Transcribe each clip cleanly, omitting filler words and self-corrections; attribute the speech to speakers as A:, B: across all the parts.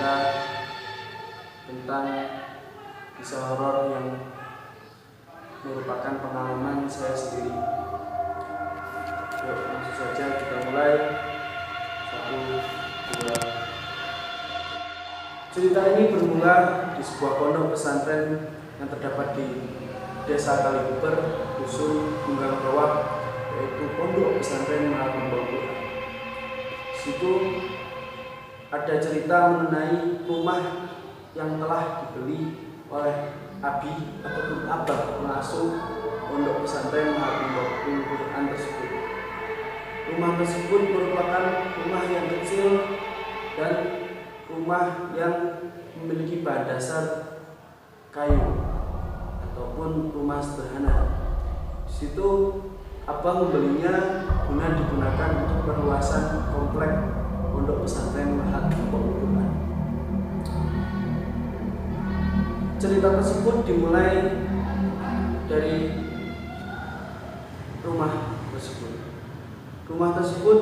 A: bercerita tentang kisah horor yang merupakan pengalaman saya sendiri. Yuk, langsung saja kita mulai. 1, 2. Cerita ini bermula di sebuah pondok pesantren yang terdapat di Desa Kalibuper, Dusun Tunggang Bawah, yaitu Pondok Pesantren Mahagung Bogor. Situ ada cerita mengenai rumah yang telah dibeli oleh Abi ataupun Abah pengasuh Pondok Pesantren Mahagung Bogor tersebut. Rumah tersebut merupakan rumah yang kecil dan rumah yang memiliki bahan dasar kayu ataupun rumah sederhana. Di situ Abah membelinya guna digunakan untuk perluasan komplek Pondok Pesantren Mahagung Bogor. Cerita tersebut dimulai dari rumah tersebut. Rumah tersebut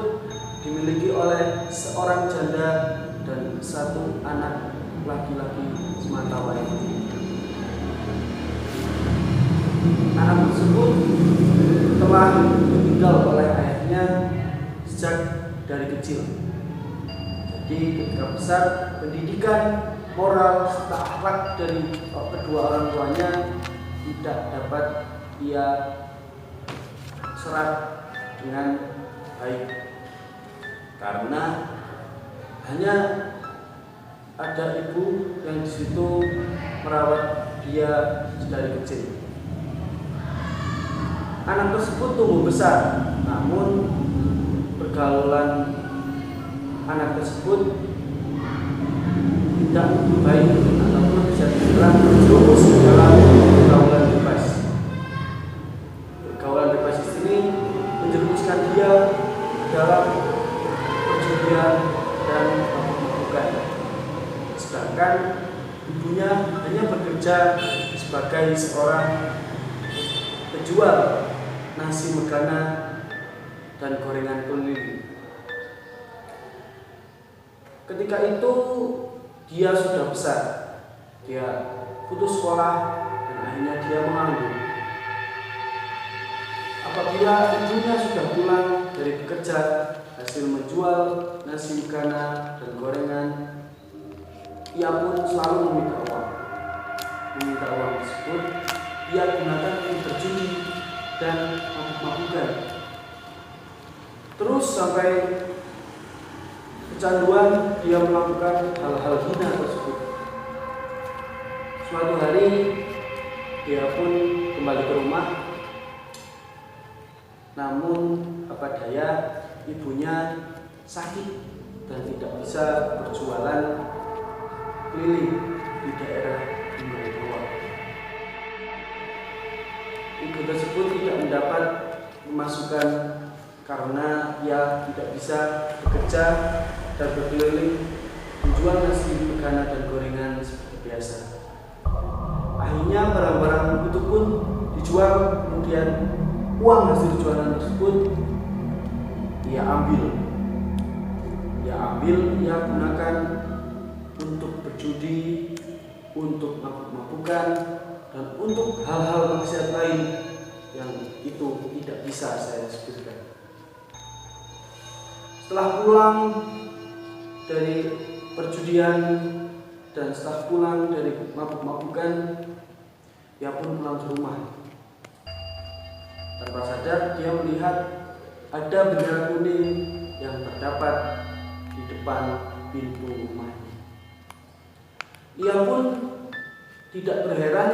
A: dimiliki oleh seorang janda dan satu anak laki-laki sematawayang. Anak tersebut telah ditinggal oleh ayahnya sejak dari kecil. Jadi ketika besar, pendidikan, moral, serta akhlak dari kedua orang tuanya tidak dapat ia serap dengan baik, karena hanya ada ibu yang di situ merawat dia dari kecil. Anak tersebut tumbuh besar, namun pergaulan anak tersebut tidak baik ataupun bisa dibilang terjerumus dalam pergaulan bebas. Pergaulan bebas di sini menjerumuskan dia dalam perjudian dan mabuk-mabukan. Sedangkan ibunya hanya bekerja sebagai seorang penjual nasi megana dan gorengan keliling. Ketika itu dia sudah besar, dia putus sekolah dan akhirnya dia menganggur. Apabila ibunya sudah pulang dari bekerja hasil menjual nasi megana dan gorengan, ia pun selalu meminta uang tersebut ia gunakan untuk berjudi dan mabuk-mabukan. Terus sampai kecanduan dia melakukan hal-hal hina tersebut. Suatu hari dia pun kembali ke rumah, namun apa daya ibunya sakit dan tidak bisa berjualan keliling di daerah Tunggang Bawah. Ibu tersebut tidak mendapat pemasukan karena ia tidak bisa bekerja dan berkeliling menjual nasi megana dan gorengan seperti biasa. Akhirnya barang-barang itu pun dijual, kemudian uang hasil jualan tersebut ia ambil, ia gunakan untuk berjudi, untuk mabuk-mabukan, dan untuk hal-hal maksiat lain yang itu tidak bisa saya sebutkan. Setelah pulang dari perjudian dan setelah pulang dari mabuk-mabukan, ia pun pulang ke rumah. Tanpa sadar dia melihat ada bendera kuning yang terdapat di depan pintu rumahnya. Ia pun tidak berheran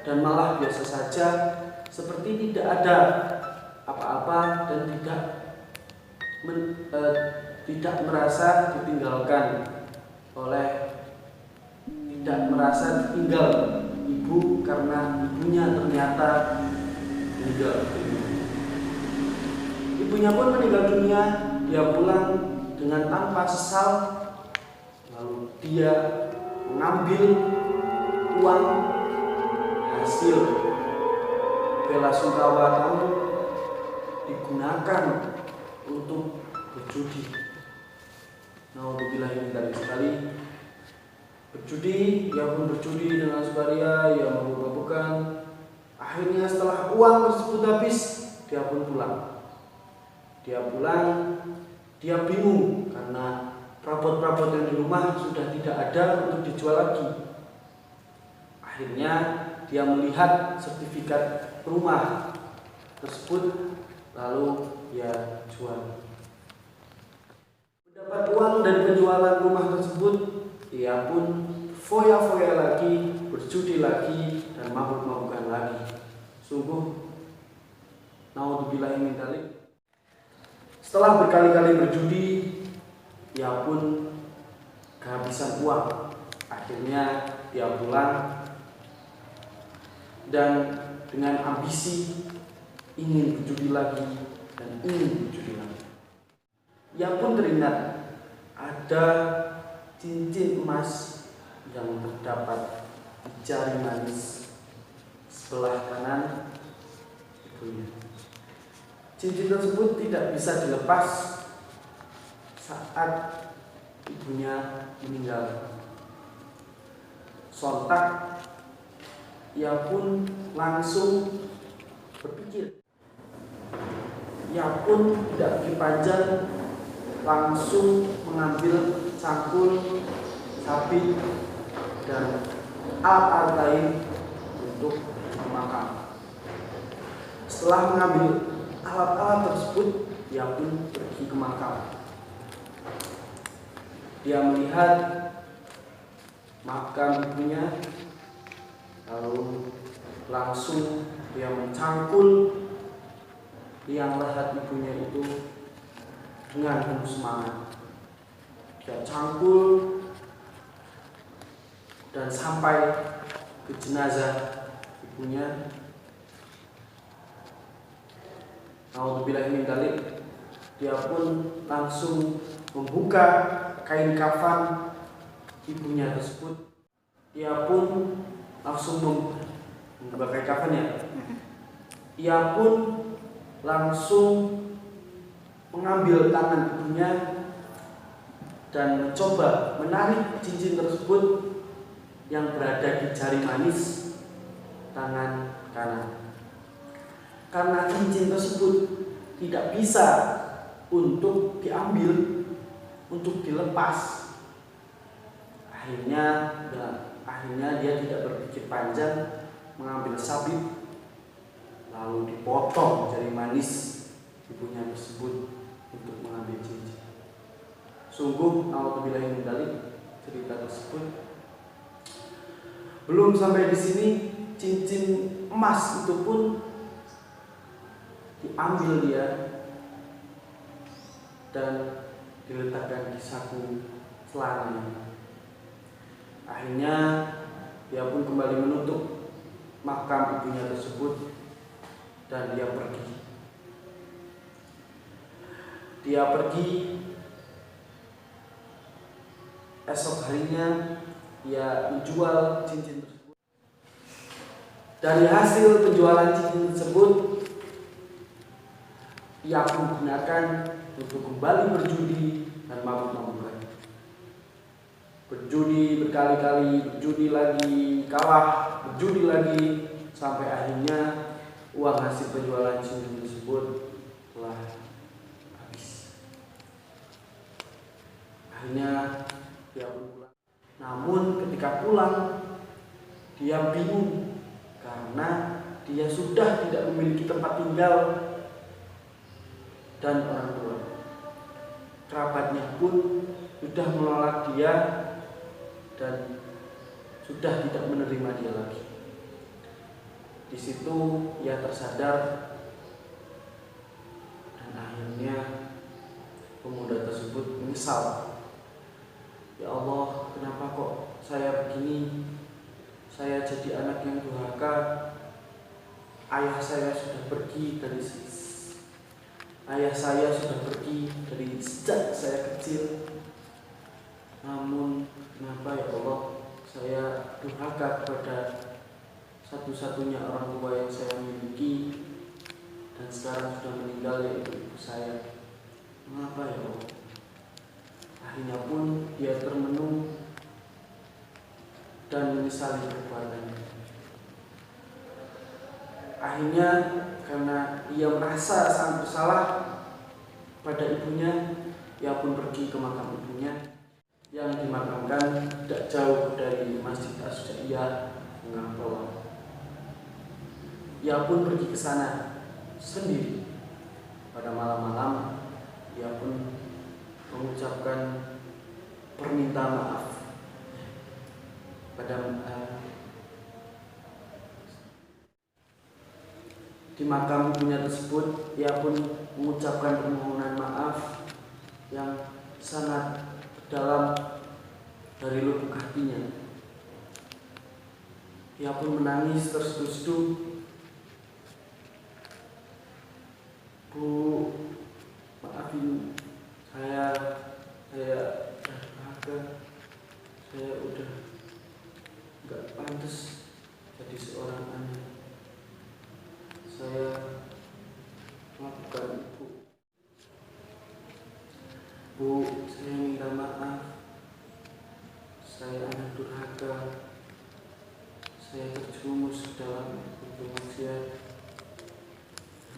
A: dan malah biasa saja, seperti tidak ada apa-apa dan tidak merasa ditinggalkan tidak merasa ditinggal ibu karena ibunya ternyata meninggal. Ibunya pun meninggal dunia. Dia pulang dengan tanpa sesal, lalu dia mengambil uang hasil bela sungkawa kamu digunakan untuk berjudi. Nauzubillah min dzalik sekali. Berjudi, ia pun berjudi dengan sukaria, ia mabuk-mabukan. Akhirnya setelah uang tersebut habis, dia pun pulang. Dia pulang, dia bingung karena perabot-perabot yang di rumah sudah tidak ada untuk dijual lagi. Akhirnya dia melihat sertifikat rumah tersebut, lalu dia jual. Mendapat uang dari penjualan rumah tersebut, ia pun foya-foya lagi, berjudi lagi, dan mabuk-mabukan lagi. Sungguh, naudzubillahi min dzalik. Setelah berkali-kali berjudi, ia pun kehabisan uang. Akhirnya dia pulang dan dengan ambisi ingin berjudi lagi dan ingin berjudi lagi. Ia pun teringat ada cincin emas yang terdapat di jari manis sebelah kanan ibunya. Cincin tersebut tidak bisa dilepas saat ibunya meninggal. Sontak ia pun langsung berpikir. Ia pun tidak pikir panjang, langsung mengambil cangkul, sabit, dan alat-alat lain untuk makam. Setelah mengambil alat-alat tersebut, ia pun pergi ke makam. Dia melihat makam ibunya, lalu langsung dia mencangkul liang lahat ibunya itu dengan penuh semangat. Dia cangkul dan sampai ke jenazah ibunya. Naudzubillahi min dzalik. Dia pun langsung membuka kain kafan ibunya tersebut. Dia pun langsung membuka kain kafannya. Ia pun langsung mengambil tangan ibunya dan mencoba menarik cincin tersebut yang berada di jari manis tangan kanan. Karena cincin tersebut tidak bisa untuk diambil, untuk dilepas, akhirnya dia tidak berpikir panjang, mengambil sabit lalu dipotong jari manis ibunya tersebut untuk mengambil cincin. Sungguh naudzubillahi min dzalik, cerita tersebut belum sampai di sini, cincin emas itu pun diambil dia dan diletakkan di saku celananya. Akhirnya dia pun kembali menutup makam ibunya tersebut dan dia pergi. Dia pergi. Esok harinya dia menjual cincin tersebut. Dari hasil penjualan cincin tersebut, ia pun gunakan untuk kembali berjudi dan mabuk-mabukan. Berjudi berkali-kali, berjudi lagi, kalah, berjudi lagi, sampai akhirnya uang hasil penjualan cincin tersebut telah habis. Akhirnya dia pun pulang. Namun ketika pulang, dia bingung karena dia sudah tidak memiliki tempat tinggal dan orang tua. Kerabatnya pun sudah menolak dia dan sudah tidak menerima dia lagi. Di situ ia tersadar dan akhirnya pemuda tersebut menyesal. Ya Allah, kenapa kok saya begini? Saya jadi anak yang durhaka. Ayah saya sudah pergi dari sejak saya kecil. Namun kenapa ya Allah, saya durhaka kepada satu-satunya orang tua yang saya miliki dan sekarang sudah meninggal, yaitu ibu saya. Mengapa ya Allah? Akhirnya pun dia termenung dan menyesali perbuatannya. Akhirnya karena ia merasa sangat bersalah pada ibunya, ia pun pergi ke makam ibunya yang dimakamkan tidak jauh dari Masjid Asy-Syafi'iyah Gunung Bawah. Ia pun pergi ke sana sendiri. Pada malam-malam ia pun mengucapkan permintaan maaf pada di makam ibunya tersebut. Ia pun mengucapkan permohonan maaf yang sangat dalam dari lubuk hatinya. Ia pun menangis terseduh-seduh. Bu, maafin saya udah nggak pantas jadi seorang anak. Saya melakukan Bu, saya minta maaf. Saya anak durhaka. Saya terjerumus ke dalam maksiat.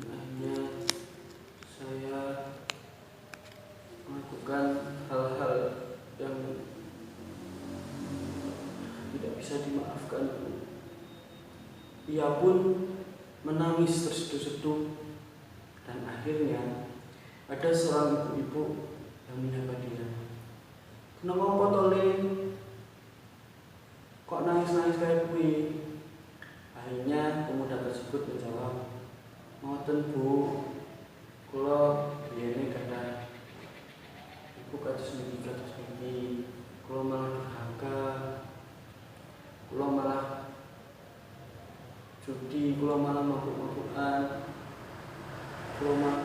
A: Akhirnya saya melakukan hal-hal yang tidak bisa dimaafkan. Ia pun menangis terseduh-seduh, dan akhirnya ada seorang ibu-ibu yang menyapa dia. Kenapa potolin? Kok nangis-nangis kayak gue? Akhirnya pemuda tersebut menjawab, ngoten Bu, kula biyene kada ibu kados niki, kula malah durhaka, kula malah judi, kula malah mabuk-mabukan, kula malah.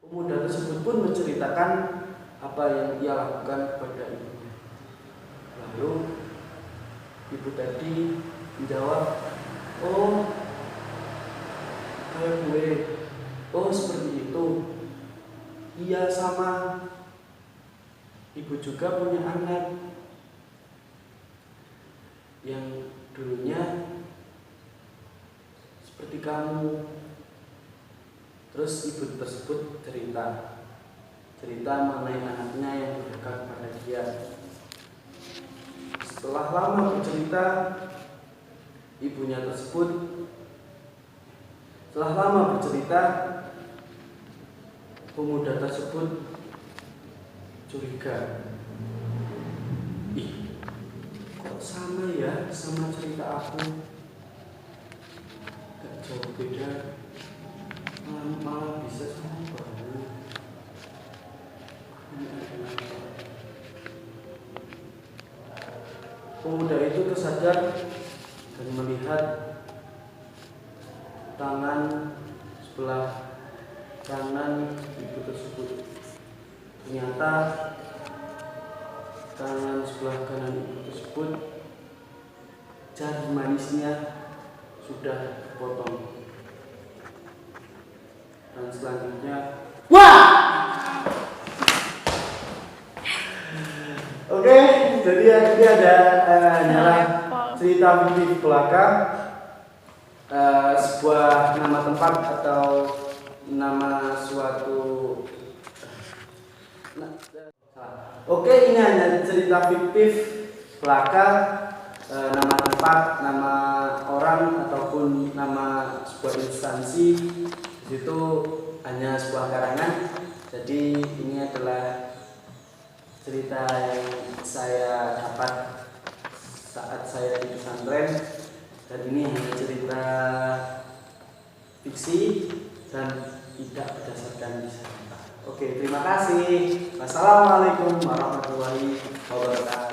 A: Pemuda tersebut pun menceritakan apa yang ia lakukan kepada ibunya. Lalu ibu tadi menjawab, oh kayak gue, oh seperti itu. Iya sama, ibu juga punya anak yang dulunya seperti kamu. Terus ibu tersebut cerita mengenai anaknya yang durhaka kepada dia. Setelah lama bercerita, pemuda tersebut curiga. Ih, kok sama ya sama cerita aku? Gak jauh beda, malah bisa sama baru. Pemuda itu tersadar dan melihat tangan sebelah kanan ibu tersebut. Ternyata tangan sebelah kanan ibu tersebut jari manisnya sudah terpotong. Dan selanjutnya, oke, jadi ini ada cerita fiktif belaka, sebuah nama tempat atau nama suatu. Oke, ini hanya cerita fiktif belaka, nama tempat, nama orang ataupun nama sebuah instansi. Itu hanya sebuah karangan. Jadi ini adalah cerita yang saya dapat saat saya di pesantren, dan ini hanya cerita fiksi dan tidak berdasarkan kisah nyata. Oke, terima kasih. Wassalamualaikum warahmatullahi wabarakatuh.